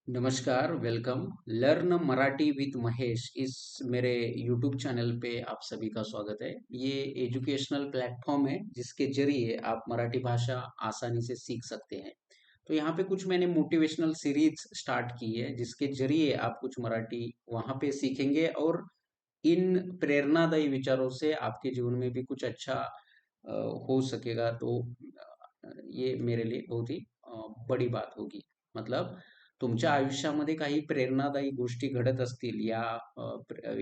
नमस्कार, welcome. Learn Marathi with Mahesh इस मेरे यूट्यूब चैनल पे आप सभी का स्वागत है। ये एजुकेशनल प्लेटफॉर्म है जिसके जरिए आप मराठी भाषा आसानी से सीख सकते हैं। तो यहाँ पे कुछ मैंने मोटिवेशनल सीरीज स्टार्ट की है जिसके जरिए आप कुछ मराठी वहाँ पे सीखेंगे और इन प्रेरणादायी विचारों से आपके जीवन में भी कुछ अच्छा हो सकेगा। तो ये मेरे लिए बहुत ही बड़ी बात होगी। मतलब तुमच्या आयुष्यामध्ये काही प्रेरणादायी गोष्टी घडत असतील या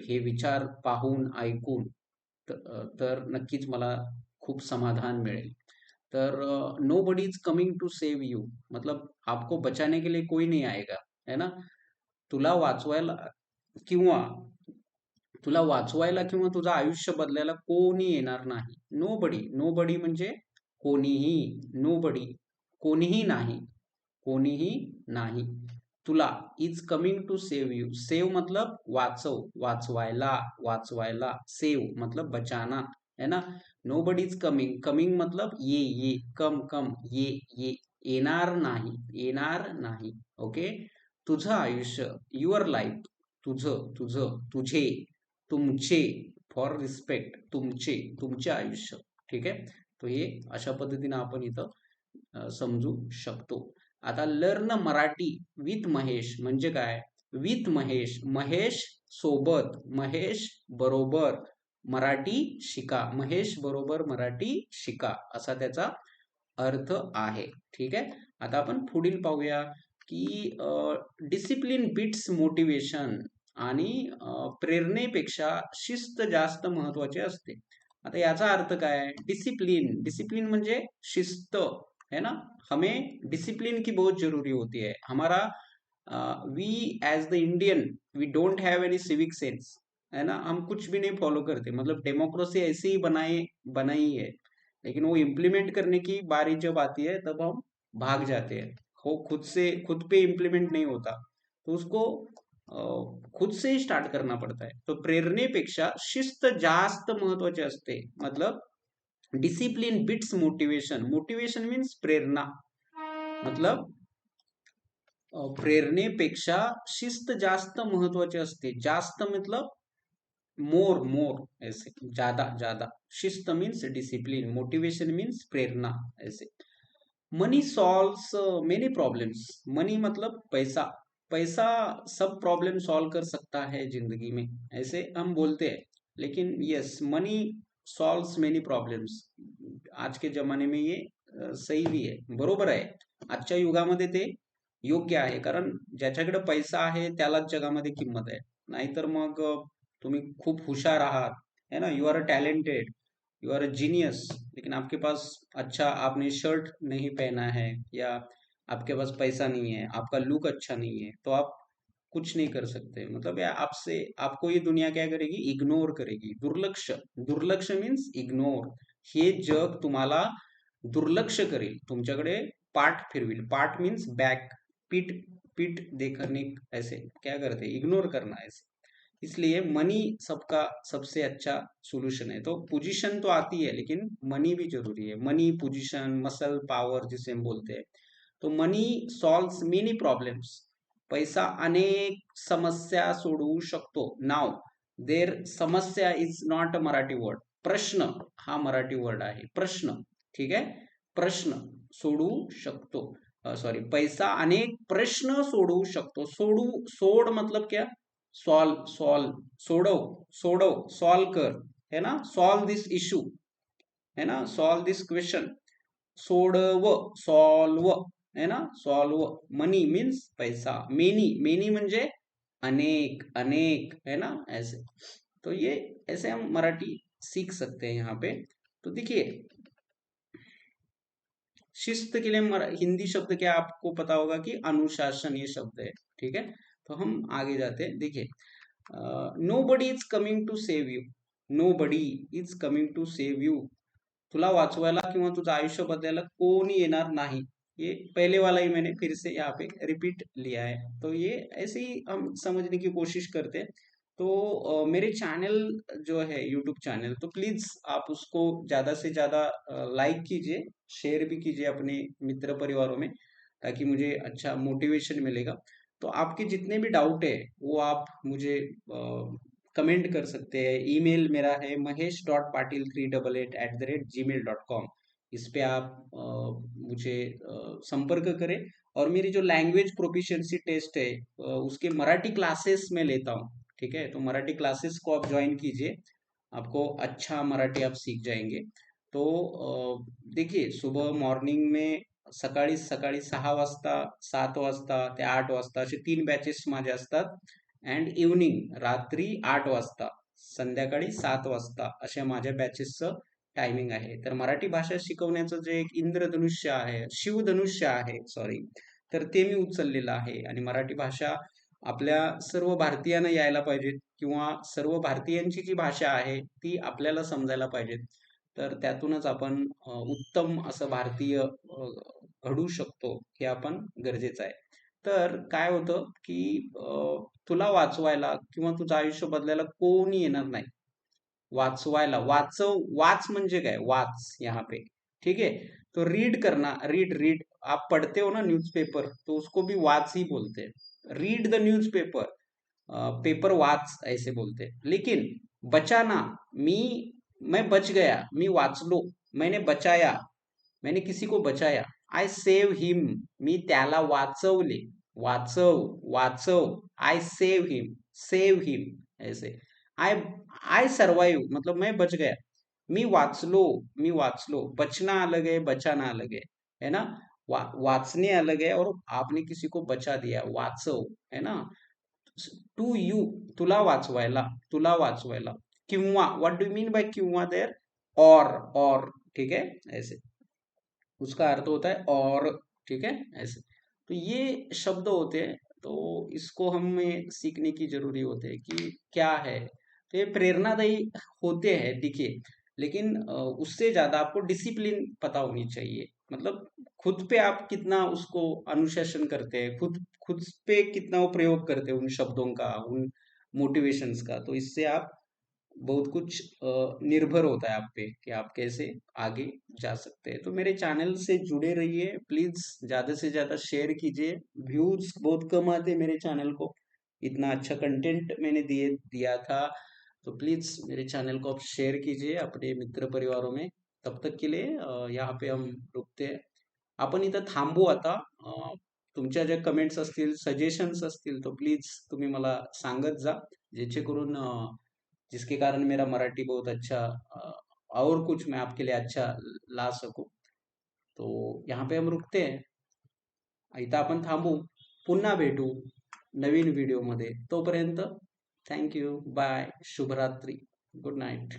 हे विचार पाहून ऐकून तर नक्कीच मला खूप समाधान मिळेल। तर nobody is coming to save you, मतलब आपको बचाने के लिए कोई नहीं आएगा, है ना? तुला वाचवायला किंवा तुला वाचवायला किंवा तुझं आयुष्य बदलायला कोणी येणार नाही. नो बडी, नो बडी म्हणजे कोणीही, नो बडी, कोणीही नाही, कोणीही नाही. तुला is coming to save you. Save मतलब वाचव, वाचवायला, वाचवायला. सेव मतलब बचाना, है ना? Nobody is coming, coming मतलब ये, कम कम, ये येणार नाही, येणार नाही. ओके. तुझं आयुष्य, युअर लाईफ, तुझं, तुझं, तुझे, तुमचे, फॉर रिस्पेक्ट, तुमचे, तुमचे आयुष्य. ठीक आहे. तो हे अशा पद्धतीने आपण इथं समजू शकतो. आता लर्न मराठी विथ महेश म्हणजे काय? विथ महेश, महेश सोबत, महेश बरोबर मराठी शिका, महेश बरोबर मराठी शिका असा त्याचा अर्थ आहे. ठीक आहे. आता आपण पुढील पाहूया की डिसिप्लिन बीट्स मोटिवेशन आणि प्रेरणेपेक्षा शिस्त जास्त महत्वाची असते. आता याचा अर्थ काय? डिसिप्लिन, डिसिप्लिन म्हणजे शिस्त, है ना? हमें डिसिप्लिन की बहुत जरूरी होती है। हमारा we as the Indian we don't have any civic sense, है ना? हम कुछ भी नहीं फॉलो करते, मतलब डेमोक्रेसी ऐसे ही बनाई बनाई है, लेकिन वो इम्प्लीमेंट करने की बारी जब आती है तब हम भाग जाते हैं। वो खुद से खुद पे इम्प्लीमेंट नहीं होता, तो उसको खुद से ही स्टार्ट करना पड़ता है. तो प्रेरणेपेक्षा शिस्त जास्त महत्वाची असते. मतलब discipline beats motivation, motivation means प्रेरणा, मतलब प्रेरणेपेक्षा शिस्त जास्त महत्वाची असते. जास्त मतलब मोर मोर, ऐसे ज्यादा ज्यादा. शिस्त मीन्स डिसिप्लिन, मोटिवेशन मीन्स प्रेरणा, ऐसे. मनी सॉल्व्स मेनी प्रॉब्लम्स, मनी मतलब पैसा, पैसा सब प्रॉब्लम सॉल्व कर सकता है जिंदगी में, ऐसे हम बोलते हैं. लेकिन यस, मनी सॉल्व्स मेनी प्रॉब्लेम्स, आज के जमाने में ये सही भी आहे, बरोबर आहे. आजच्या युगामध्ये ते योग्य आहे, कारण ज्याच्याकडे पैसा आहे त्यालाच जगामध्ये किंमत आहे. नाहीतर मग तुम्ही खूप हुशार आहात, है ना, you are a talented, you are a genius, लेकिन आपके पास अच्छा आपने शर्ट नहीं पहना है, या आपके पास पैसा नहीं है, आपका लुक अच्छा नहीं है, तो आप कुछ नहीं कर सकते. मतलब या आपसे आपको ये दुनिया क्या करेगी? इग्नोर करेगी. दुर्लक्ष, दुर्लक्ष मीन्स इग्नोर. हे जग तुम्हाला दुर्लक्ष करेल, तुमच्याकडे पाठ फिरविल. पाठ मीन्स बॅक, पीठ, पीठ देखने, ऐसे क्या करते? इग्नोर करना, ऐसे. इसलिए मनी सबका सबसे अच्छा सॉल्यूशन है. तो पोजीशन तो आती है लेकिन मनी भी जरूरी है. मनी, पोजीशन, मसल पावर जिसे हम बोलते हैं. तो मनी सॉल्व्स मेनी प्रॉब्लेम्स, पैसा अनेक समस्या सोडवू शकतो. नाव देर, समस्या is not a Marathi word. प्रश्न हा मराठी वर्ड आहे, प्रश्न. ठीक आहे. प्रश्न सोडवू शकतो, सॉरी, पैसा अनेक प्रश्न सोडवू शकतो. सोड मतलब क्या? सॉल्व, सॉल्व, सोडव, सोडव, सॉल्व कर, है ना? सॉल्व दिस इश्यू, है ना? सॉल्व दिस क्वेश्चन. सोडव, सॉल्व, है ना? सॉल्व. मनी मीन्स पैसा. मेनी, मेनी म्हणजे अनेक, अनेक, है ना? ऐसे. तो ये ऐसे हम मराठी सीख सकते हैं यहाँ पे. तो देखिए, शिस्त के लिए हिंदी शब्द क्या आपको पता होगा कि अनुशासन, ये शब्द है. ठीक है. तो हम आगे जाते हैं. देखिए, nobody is coming to save you, nobody is coming to save you. तुला वाचवायला किंवा तुझं आयुष्य बदलायला कोणी येणार नाही. ये पहले वाला ही मैंने फिर से यहाँ पे रिपीट लिया है. तो ये ऐसे ही हम समझने की कोशिश करते हैं. तो मेरे चैनल जो है, यूट्यूब चैनल, तो प्लीज आप उसको ज्यादा से ज्यादा लाइक कीजिए, शेयर भी कीजिए अपने मित्र परिवारों में, ताकि मुझे अच्छा मोटिवेशन मिलेगा. तो आपके जितने भी डाउट है वो आप मुझे कमेंट कर सकते हैं। ईमेल मेरा है mahesh.patil388@gmail.com। इस पे आप मुझे संपर्क करें। और मेरी जो लैंग्वेज प्रोफिशिएंसी टेस्ट है उसके मराठी क्लासेस में लेता हूँ। ठीक है, तो मराठी क्लासेस को आप ज्वाइन कीजिए, आपको अच्छा मराठी आप सीख जाएंगे। तो देखिए, सुबह मॉर्निंग में सकाळी सकाळी 6 वाजता, 7 वाजता ते 8 वाजता असे 3 बॅचेस माझे असतात. अँड इव्हनिंग रात्री 8 वाजता, संध्याकाळी 7 वाजता अशा माझ्या बॅचेसचं टायमिंग आहे. तर मराठी भाषा शिकवण्याचं जे एक इंद्रधनुष्य आहे, शिवधनुष्य आहे सॉरी, तर ते मी उचललेलं आहे. आणि मराठी भाषा आपल्या सर्व भारतीयांना यायला पाहिजे, किंवा सर्व भारतीयांची जी भाषा आहे ती आपल्याला समजायला पाहिजे. तर त्यातूनच आपण उत्तम असं भारतीय घडू शकतो, हे आपण गरजेचं आहे. तर काय होतं की तुला वाचवायला किंवा तुझं आयुष्य बदलायला कोणी येणार नाही. वाचवायला, वाच म्हणजे काय, वाच यहाँ पे, ठीक है। तो रीड करना, रीड रीड, आप पढ़ते हो ना न्यूज़पेपर, तो उसको भी वाच ही बोलते हैं। रीड द न्यूज़पेपर, पेपर वाच ऐसे बोलते हैं। लेकिन बचाना, मी मैं बच गया, मी वाचलो, मैंने बचाया, मैंने किसी को बचाया, आय सेव हिम, मी त्याला वाचवले, वाचव, वाचव, आय सेव हिम ऐसे। आय आय सर्वाइव मतलब मैं बच गया, मी वाचलो, मी वाचलो। बचना अलग है, बचाना अलग है ना। वाचने अलग है और आपने किसी को बचा दिया, वाचव, है ना। टू यू, तुला वाचवायला, तुला वाचवायला। किंवा व्हाट डू मीन बाय किंवा देयर, और, ठीक है ऐसे, उसका अर्थ होता है और, ठीक है ऐसे। तो ये शब्द होते हैं, तो इसको हमें सीखने की जरूरी होती है कि क्या है। तो ये प्रेरणादायी होते हैं देखिए, लेकिन उससे ज्यादा आपको डिसिप्लिन पता होनी चाहिए। मतलब खुद पे आप कितना उसको अनुशासन करते हैं, खुद खुद पे कितना वो प्रयोग करते हैं उन शब्दों का, उन मोटिवेशंस का। तो इससे आप बहुत कुछ निर्भर होता है आप पे कि आप कैसे आगे जा सकते हैं। तो मेरे चैनल से जुड़े रहिए प्लीज, ज्यादा से ज्यादा शेयर कीजिए। व्यूज बहुत कम आते मेरे चैनल को, इतना अच्छा कंटेंट मैंने दिया था। तो प्लीज मेरे चॅनल को आप शेअर कीजिए अपने मित्र परिवारों में। तब तक के लिए यहाँ पे हम रुकते हैं, आपण इथं थांबू आता। तुमच्या ज्या कमेंट्स असतील, सजेशन्स असतील, तो प्लीज तुम्ही मला सांगत जा, जेणेकरून जिसके कारण मेरा मराठी बहुत अच्छा और कुछ मैं आपके लिए अच्छा ला सकूं। तो यहाँ पे हम रुकते हैं, इथं आपण थांबू, पुन्हा भेटू नवीन व्हिडिओमध्ये। तोपर्यंत थँक यू, बाय, शुभरात्री, गुड नाईट।